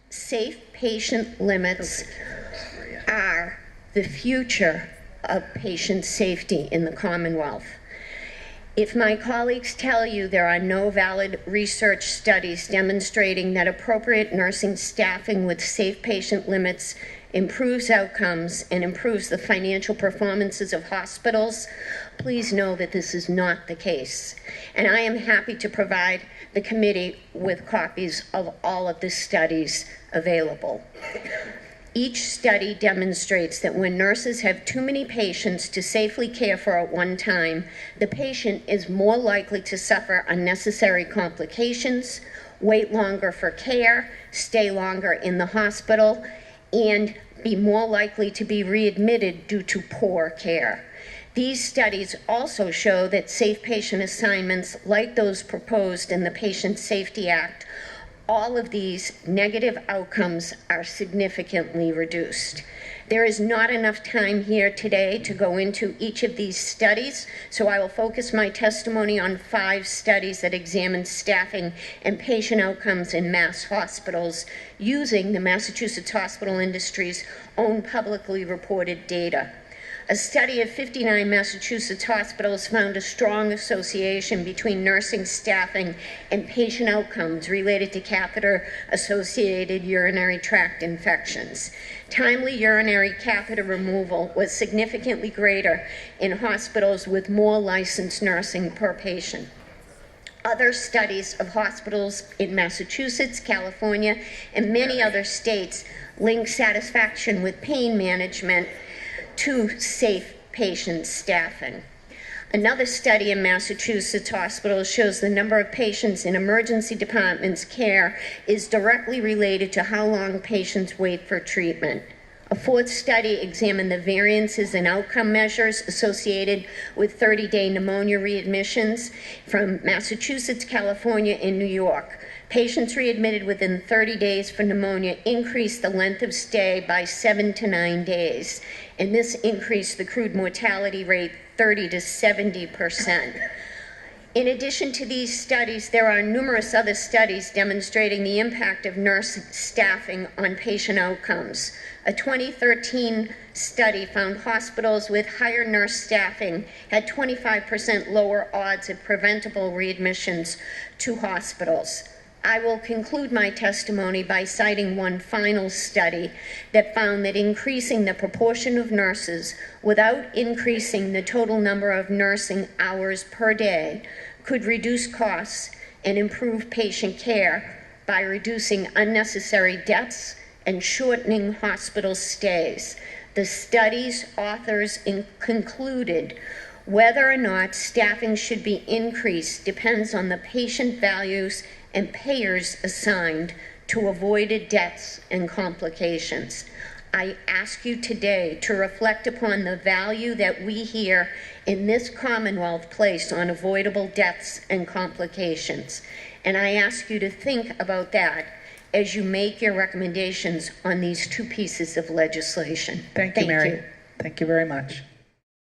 Safe patient limits are the future of patient safety in the Commonwealth. If my colleagues tell you there are no valid research studies demonstrating that appropriate nursing staffing with safe patient limits improves outcomes and improves the financial performances of hospitals, please know that this is not the case. And I am happy to provide the committee with copies of all of the studies available. Each study demonstrates that when nurses have too many patients to safely care for at one time, the patient is more likely to suffer unnecessary complications, wait longer for care, stay longer in the hospital, and be more likely to be readmitted due to poor care. These studies also show that safe patient assignments, like those proposed in the Patient Safety Act, all of these negative outcomes are significantly reduced. There is not enough time here today to go into each of these studies, so I will focus my testimony on 5 studies that examine staffing and patient outcomes in mass hospitals using the Massachusetts hospital industry's own publicly reported data. A study of 59 Massachusetts hospitals found a strong association between nursing staffing and patient outcomes related to catheter-associated urinary tract infections. Timely urinary catheter removal was significantly greater in hospitals with more licensed nursing per patient. Other studies of hospitals in Massachusetts, California, and many other states link satisfaction with pain management to safe patient staffing. Another study in Massachusetts hospitals shows the number of patients in emergency departments care is directly related to how long patients wait for treatment. A 4th study examined the variances in outcome measures associated with 30-day pneumonia readmissions from Massachusetts, California, and New York. Patients readmitted within 30 days for pneumonia increased the length of stay by 7 to 9 days, and this increased the crude mortality rate 30 to 70%. In addition to these studies, there are numerous other studies demonstrating the impact of nurse staffing on patient outcomes. A 2013 study found hospitals with higher nurse staffing had 25% lower odds of preventable readmissions to hospitals. I will conclude my testimony by citing one final study that found that increasing the proportion of nurses without increasing the total number of nursing hours per day could reduce costs and improve patient care by reducing unnecessary deaths and shortening hospital stays. The study's authors concluded whether or not staffing should be increased depends on the patient values and payers assigned to avoided deaths and complications. I ask you today to reflect upon the value that we here in this Commonwealth place on avoidable deaths and complications. And I ask you to think about that as you make your recommendations on these 2 pieces of legislation. Thank you, Mary. Thank you very much.